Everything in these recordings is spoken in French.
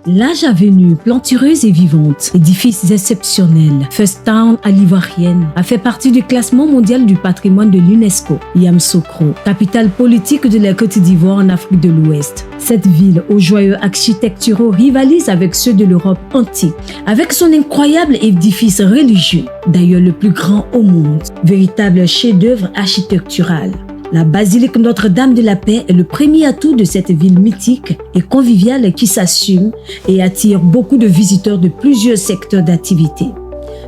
L'âge Avenue, plantureuse et vivante, édifice exceptionnel, First Town à l'Ivoirienne, a fait partie du classement mondial du patrimoine de l'UNESCO. Yamoussoukro, capitale politique de la Côte d'Ivoire en Afrique de l'Ouest. Cette ville, aux joyaux architecturaux, rivalise avec ceux de l'Europe antique, avec son incroyable édifice religieux, d'ailleurs le plus grand au monde, véritable chef-d'œuvre architectural. La basilique Notre-Dame de la Paix est le premier atout de cette ville mythique et conviviale qui s'assume et attire beaucoup de visiteurs de plusieurs secteurs d'activité.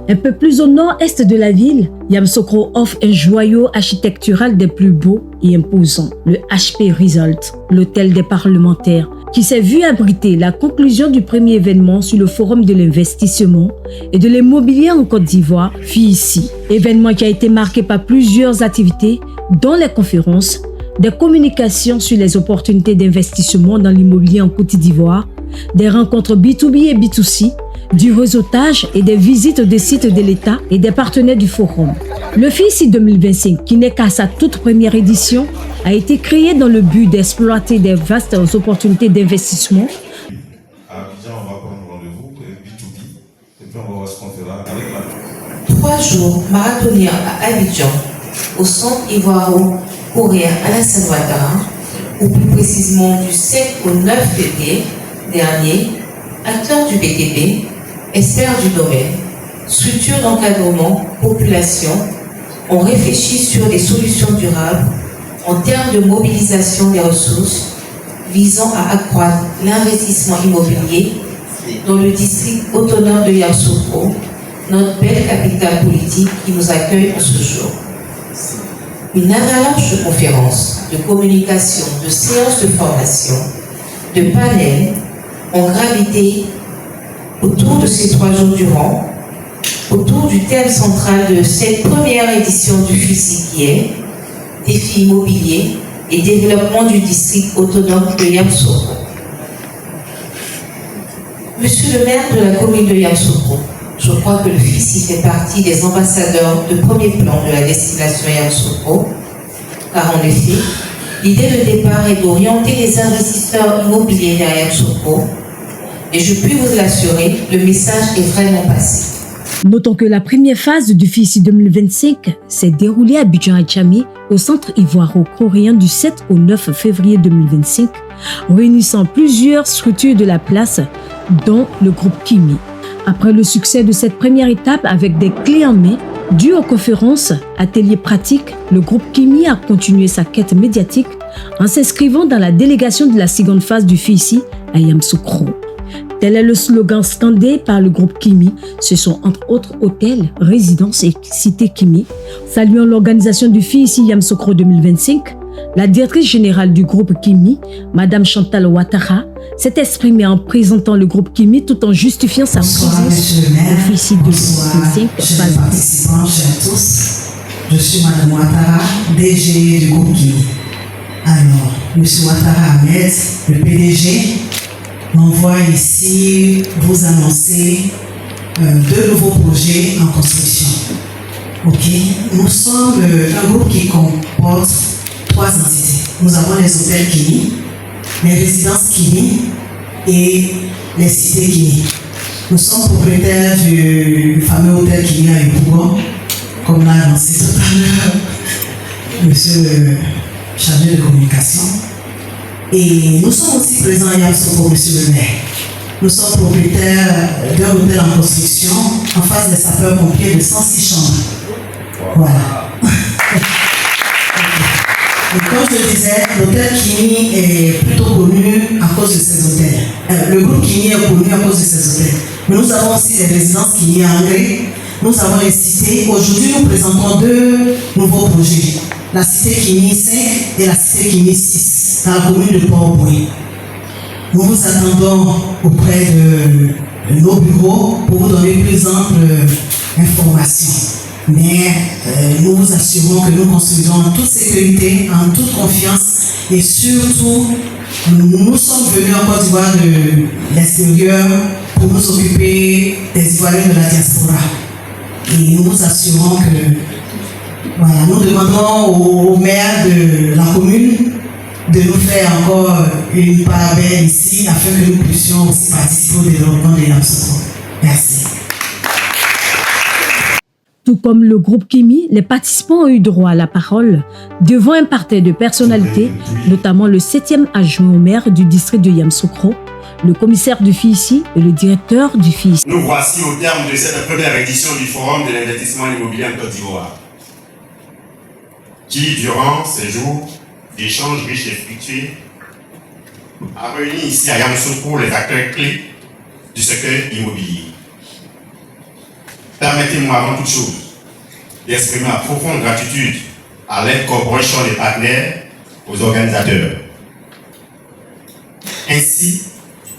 Un peu plus au nord-est de la ville, Yamoussoukro offre un joyau architectural des plus beaux et imposants, le HP Result, l'hôtel des parlementaires, qui s'est vu abriter la conclusion du premier événement sur le forum de l'investissement et de l'immobilier en Côte d'Ivoire, fut ici. Événement qui a été marqué par plusieurs activités, dont les conférences, des communications sur les opportunités d'investissement dans l'immobilier en Côte d'Ivoire, des rencontres B2B et B2C, du réseautage et des visites des sites de l'État et des partenaires du forum. Le FICI 2025, qui n'est qu'à sa toute première édition, a été créé dans le but d'exploiter des vastes opportunités d'investissement. À Abidjan, on va prendre rendez-vous pour le B2B et puis on va voir ce qu'on fera avec la... 3 jours marathoniens à Abidjan, au centre ivoiro-coréen Alassane Ouattara, ou plus précisément du 7 au 9 février dernier, acteurs du BTP, experts du domaine, structures d'encadrement, population, ont réfléchi sur des solutions durables en termes de mobilisation des ressources visant à accroître l'investissement immobilier dans le district autonome de Yamoussoukro, notre belle capitale politique qui nous accueille en ce jour. Une avalanche de conférences, de communications, de séances de formation, de panels ont gravité autour de ces 3 jours durant, autour du thème central de cette première édition du FICI qui est défis immobiliers et développement du district autonome de Yamoussoukro. Monsieur le maire de la commune de Yamoussoukro, je crois que le FICI fait partie des ambassadeurs de premier plan de la destination Yamoussoukro, car en effet, l'idée de départ est d'orienter les investisseurs immobiliers vers Yamoussoukro, et je puis vous l'assurer, le message est vraiment passé. Notons que la première phase du FICI 2025 s'est déroulée à Abidjan-Adjamé, au centre ivoiro-coréen du 7 au 9 février 2025, réunissant plusieurs structures de la place, dont le groupe Kimi. Après le succès de cette première étape avec des clés en main, dû aux conférences, ateliers pratiques, le groupe Kimi a continué sa quête médiatique en s'inscrivant dans la délégation de la seconde phase du FICI à Yamoussoukro. Tel est le slogan scandé par le groupe Kimi. Ce sont entre autres hôtels, résidences et cités Kimi. Saluant l'organisation du FICI Yamoussoukro 2025, la directrice générale du groupe Kimi, Madame Chantal Ouattara, s'est exprimée en présentant le groupe Kimi tout en justifiant sa présence au FICI 2025. Chers participants, chers tous, je suis Madame Ouattara, DG du groupe Kimi. Alors, M. Ouattara Ahmed, le PDG, m'envoie ici vous annoncer 2 nouveaux projets en construction. Ok, nous sommes un groupe qui comporte 3 entités. Nous avons les hôtels Kimi, les résidences Kimi et les cités Kimi. Nous sommes propriétaires du fameux hôtel Kimi à Yopougon, comme l'a annoncé tout à l'heure monsieur le chargé de communication. Et nous sommes aussi présents à Yamoussoukro, monsieur le maire. Nous sommes propriétaires d'un hôtel en construction en face des sapeurs-pompiers de 106 chambres. Voilà. Et comme je le disais, l'hôtel Kimi est plutôt connu à cause de ses hôtels. Le groupe Kimi est connu à cause de ses hôtels. Mais nous avons aussi les résidences Kimi à Angré. Nous avons les cités. Aujourd'hui, nous présentons 2 nouveaux projets. La cité Kimi 5 et la cité Kimi 6 dans la commune de Port-au-Prince. Nous vous attendons auprès de nos bureaux pour vous donner plus ample information. Mais nous vous assurons que nous construisons en toute sécurité, en toute confiance et surtout, nous sommes venus en Côte d'Ivoire de l'extérieur pour nous occuper des Ivoiriens de la diaspora. Et nous vous assurons que voilà, nous demandons au maire de la commune de nous faire encore une part belle ici afin que nous puissions aussi participer au développement de Yamoussoukro. Merci. Tout comme le groupe Kimi, les participants ont eu droit à la parole devant un parterre de personnalités, notamment le 7e adjoint au maire du district de Yamoussoukro, le commissaire du FICI et le directeur du FICI. Nous voici au terme de cette première édition du Forum de l'investissement immobilier en Côte d'Ivoire, qui, durant ces jours d'échanges riches et fructueux, a réuni ici à Yamoussoukro les acteurs clés du secteur immobilier. Permettez-moi avant toute chose d'exprimer ma profonde gratitude à l'incorporation des partenaires, aux organisateurs, ainsi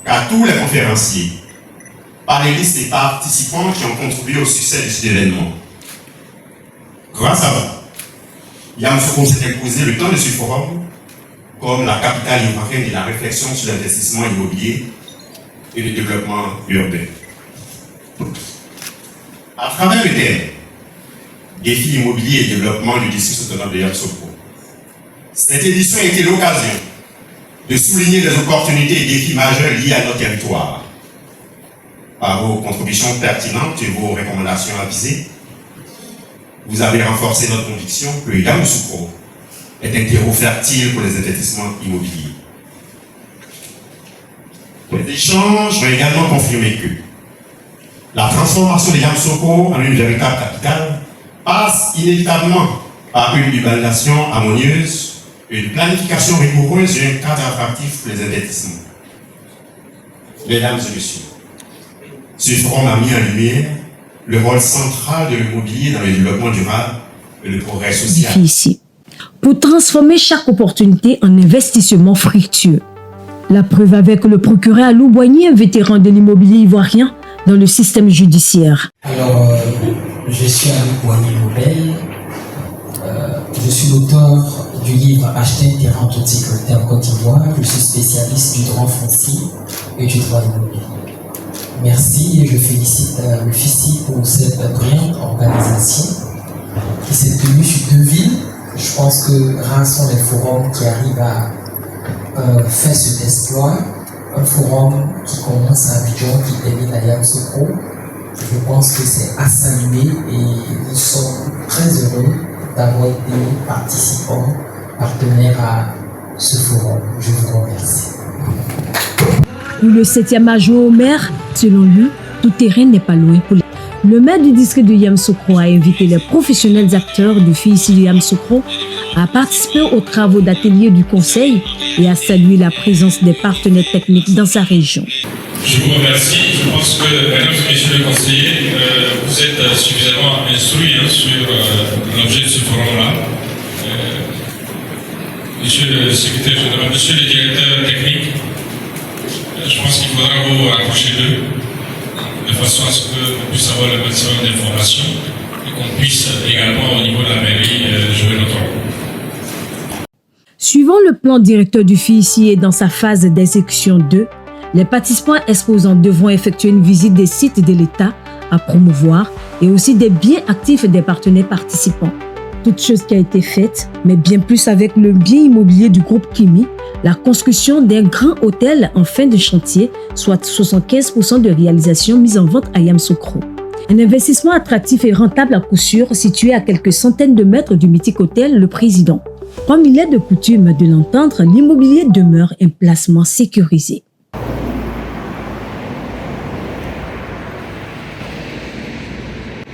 qu'à tous les conférenciers, panélistes et participants qui ont contribué au succès de cet événement. Grâce à vous, Yamoussoukro s'est imposé le temps de ce forum comme la capitale ivoirienne de la réflexion sur l'investissement immobilier et le développement urbain. À travers le thème défis immobiliers et développement du district autonome de Yamoussoukro, cette édition a été l'occasion de souligner les opportunités et défis majeurs liés à notre territoire. Par vos contributions pertinentes et vos recommandations avisées, vous avez renforcé notre conviction que Yamoussoukro est un terreau fertile pour les investissements immobiliers. Les échanges ont également confirmé que la transformation de Yamoussoukro en une véritable capitale passe inévitablement par une urbanisation harmonieuse, une planification rigoureuse et un cadre attractif pour les investissements. Mesdames et messieurs, ce forum a mis en lumière le rôle central de l'immobilier dans le développement durable et le progrès social. Ici, pour transformer chaque opportunité en investissement fructueux. La preuve avec le procureur Alou Boigny, un vétéran de l'immobilier ivoirien dans le système judiciaire. Alors, je suis Alou Boigny-Nobel. Je suis l'auteur du livre Acheter un terrain en toute sécurité en Côte d'Ivoire. Je suis spécialiste du droit foncier et du droit immobilier. Merci et je félicite le FICI pour cette brillante organisation qui s'est tenue sur 2 villes. Je pense que rares sont les forums qui arrivent à faire cet exploit. Un forum qui commence à Abidjan, qui termine à Yamoussoukro. Je pense que c'est à saluer et nous sommes très heureux d'avoir été participants, partenaires à ce forum. Je vous remercie. Pour le 7e adjoint au maire, selon lui, tout terrain n'est pas loin pour lui. Le maire du district de Yamoussoukro a invité les professionnels acteurs du FICI de Yamoussoukro à participer aux travaux d'atelier du conseil et à saluer la présence des partenaires techniques dans sa région. Je vous remercie. Je pense que, mesdames et messieurs les conseillers, vous êtes suffisamment instruits sur l'objet de ce forum-là. Monsieur le secrétaire général, monsieur le directeur technique, je pense qu'il faudra vous rapprocher d'eux de façon à ce qu'on puisse avoir le maximum d'informations et qu'on puisse également au niveau de la mairie jouer notre rôle. Suivant le plan directeur du FICI et dans sa phase d'exécution 2, les participants exposants devront effectuer une visite des sites de l'État à promouvoir et aussi des biens actifs des partenaires participants. Toute chose qui a été faite, mais bien plus avec le bien immobilier du groupe Kimi, la construction d'un grand hôtel en fin de chantier, soit 75% de réalisation mise en vente à Yamoussoukro. Un investissement attractif et rentable à coup sûr, situé à quelques centaines de mètres du mythique hôtel Le Président. Comme il est de coutume de l'entendre, l'immobilier demeure un placement sécurisé.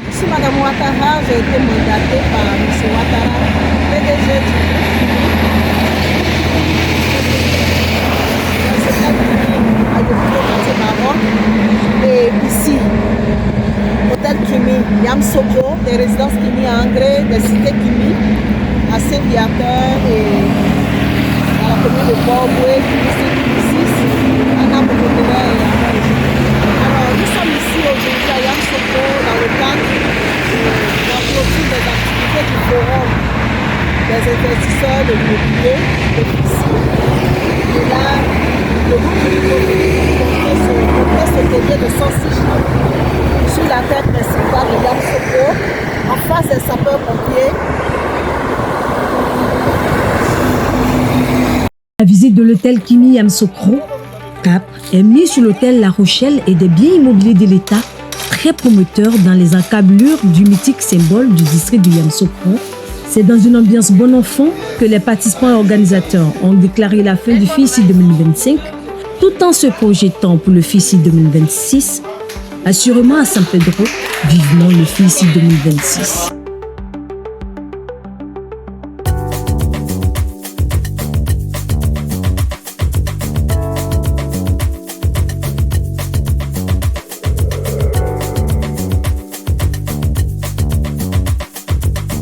Je suis Madame Ouattara, j'ai été mandatée par M. Ouattara, PDG du à depuis Maroc. Et ici, Hôtel Kimi, Yamoussoukro, des résidences Kimi à Angré, des cités Kimi, à Saint-Viateur et à la commune de Port-Boué, à Napoléon et à Moïse. Alors, nous sommes ici aujourd'hui à Yamoussoukro dans le cadre de la clôture des activités du forum des investisseurs de l'immobilier de ici. Et là, le groupe de atelier de 106 chambres sur la terre principale de Yamoussoukro, en face des sapeurs-pompiers. La visite de l'hôtel Kimi Yamoussoukro, Cap, est mise sur l'hôtel La Rochelle et des biens immobiliers de l'État, très promoteur dans les encablures du mythique symbole du district de Yamoussoukro. C'est dans une ambiance bon enfant que les participants et organisateurs ont déclaré la fin du FICI 2025, tout en se projetant pour le FICI 2026. Assurément à San Pedro, vivement le FICI 2026.